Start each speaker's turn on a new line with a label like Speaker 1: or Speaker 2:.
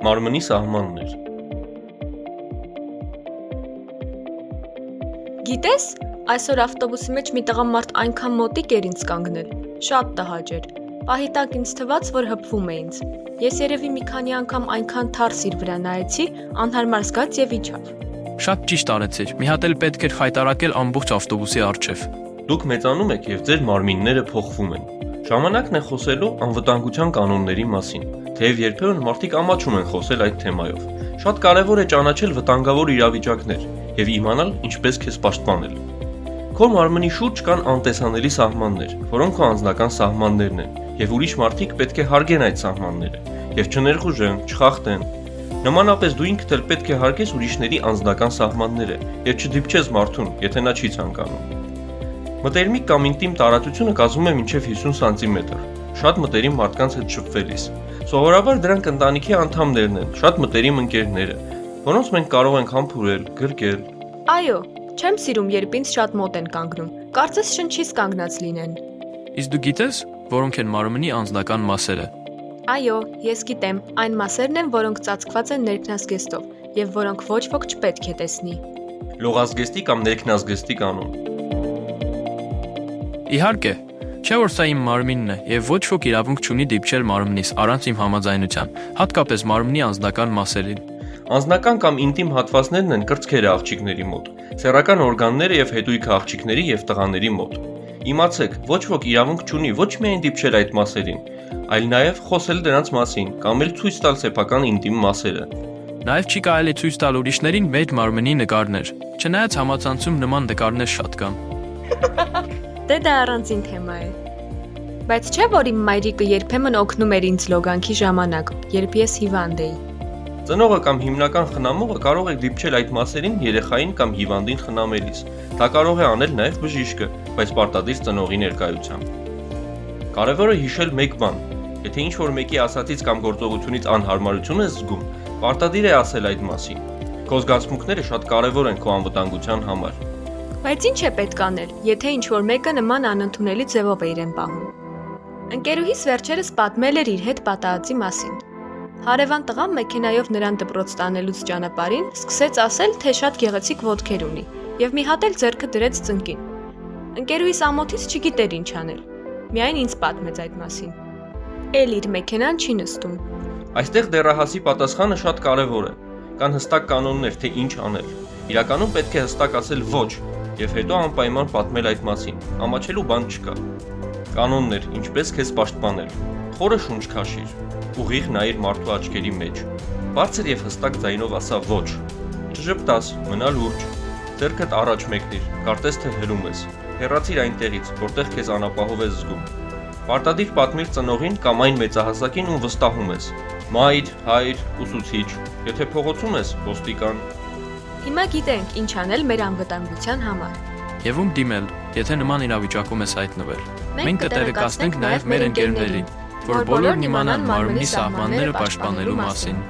Speaker 1: Մարմնի սահմաններ։
Speaker 2: Գիտես, այսօր ավտոբուսի մեջ մի տղամարդ այնքան մոտիկ էր ինձ կանգնել, շատ տհաճ էր, պահի տակ ինձ թվաց, որ հպվում է ինձ, ես երևի մի քանի անգամ այնքան թարս իր վրա նայեցի, անհարմար զգաց և իջավ։
Speaker 3: Շատ ճիշտ արեցիր, մի հատ էլ պետք էր խայտարակել ամբողջ ավտոբուսի առջև։
Speaker 1: Դուք մեծանում եք և ձեր մարմինները փոխվում են։ Ժամանակն է խոսելու անվտանգության կանոնների մասին, թեև երբեմն մարդիկ ամաչում են խոսել այդ թեմայով։ Շատ կարևոր է ճանաչել վտանգավոր իրավիճակներ և իմանալ ինչպես քեզ պաշտպանել։ Քո մարմնի շուրջ կան անտեսանելի սահմաններ, որոնք քո անձնական սահմաններն են, և ուրիշ մարդիկ պետք է հարգեն այդ սահմանները, և չներխուժեն, չխախտեն։ Նմանապես դու ինքդ էլ պետք է հարգես ուրիշների անձնական սահմանները և չդիպչես մարդուն, եթե նա չի ցանկանում։ Մտերմիկ կամ ինտիմ տարածությունը կազմում է մինչև 50 սանտիմետր, շատ մտերիմ մարդկանց հետ շփվելիս։ Սովորաբար դրանք ընտանիքի անդամներն են, շատ մտերիմ ընկերները, որոնց մենք կարող ենք համբուրել, գրկել։
Speaker 2: Այո, չեմ սիրում, երբ ինձ շատ մոտ են կանգնում, կարծես շնչից կանգնած լինեն։
Speaker 3: Իսկ դու գիտես, որոնք են մարմնի անձնական մասերը։
Speaker 2: Այո, ես գիտեմ, այն մասերն են, որոնք ծածկված են ներքնազգեստով, և որոնք ոչ ոք չպետք է տեսնի։
Speaker 1: Լողազգեստի կամ ներքնազգեստի կանոն։
Speaker 3: Իհարկե, չէ որ սա իմ մարմինն է և ոչ ոք իրավունք չունի դիպչել մարմնիս առանց իմ համաձայնության, հատկապես մարմնի անձնական մասերին։
Speaker 1: Անձնական կամ ինտիմ հատվածներն են կրծքերը աղջիկների մոտ, սեռական օրգանները և հետույքը աղջիկների և տղաների մոտ։ Իմացեք, ոչ ոք իրավունք չունի ոչ միայն դիպչել այդ մասերին, այլ նաև խոսել դրանց մասին կամ էլ ցույց տալ սեփական ինտիմ մասերը։
Speaker 3: Նաև չի կարելի ցույց տալ ուրիշներին մեր մարմնի նկարներ, չնայած համացանցում նման նկարներ շատ կան։
Speaker 2: Դե դա առանձին թեմա է։ Բայց չէ՞ որ իմ մայրիկը երբեմն օգնում էր ինձ լոգանքի ժամանակ, երբ ես հիվանդ էի։
Speaker 1: Ծնողը կամ հիմնական խնամողը կարող է դիպչել այդ մասերին երեխային կամ հիվանդին խնամելիս։ Դա կարող է անել նաև բժիշկը, բայց պարտադիր ծնողի ներկայությամբ։ Կարևորը հիշել մեկ բան. եթե ինչ-որ մեկի ասածից կամ գործողությունից անհարմարություն ես զգում, պարտադիր է ասել այդ մասին։ Քո զգացմունքները շատ կարևոր են քո անվտանգության համար։
Speaker 2: Բայց ինչ է պետք անել, եթե ինչ-որ մեկը նման անընդունելի ձևով է իրեն պահում։ Ընկերուհիս վերջերս պատմել էր իր հետ պատահածի մասին։ Հարևան տղան մեքենայով նրան դպրոց տանելուց ճանապարհին սկսեց ասել, թե շատ գեղեցիկ ոտքեր ունի, և մի հատ էլ ձեռքը դրեց ծնկին։ Ընկերուհիս ամոթից չգիտեր ինչ անել, միայն ինձ պատմեց այդ մասին։ Էլ իր մեքենան չի նստում։
Speaker 1: Այստեղ դեռահասի պատասխանը շատ կարևոր է։ Կան հստակ կանոններ, թե ինչ անել։ Իրականում պետք է հստակ ասել ոչ, և հետո անպայման պատմել այդ մասին, ամաչելու բան չկա։ Կանոններ, ինչպես քեզ պաշտպանել։ Խորը շունչ քաշիր, ուղիղ նայիր մարդու աչքերի մեջ։ Բարձր և հստակ ձայնով ասա ոչ։ Չժպտաս, մնա լուրջ։ Ձեռքդ առաջ մեկնիր, կարծես թե հրում ես։ Հեռացիր այնտեղից, որտեղ քեզ անապահով ես զգում։ Պարտադիր պատմիր ծնողին կամ այն մեծահասակին, ում վստահում ես։ Մայր, հայր, ուսուցիչ, եթե փողոցում ես, ոստիկան։
Speaker 2: Հիմա գիտենք ինչ անել մեր անվտանգության համար։
Speaker 3: Եվ ում դիմել, եթե նման իրավիճակում ես հայտնվել։ Մենք կտեղեկացնենք նաև մեր ընկերներին, որ բոլորն իմանան մարմնի սահմանները պաշտպանելու մասին։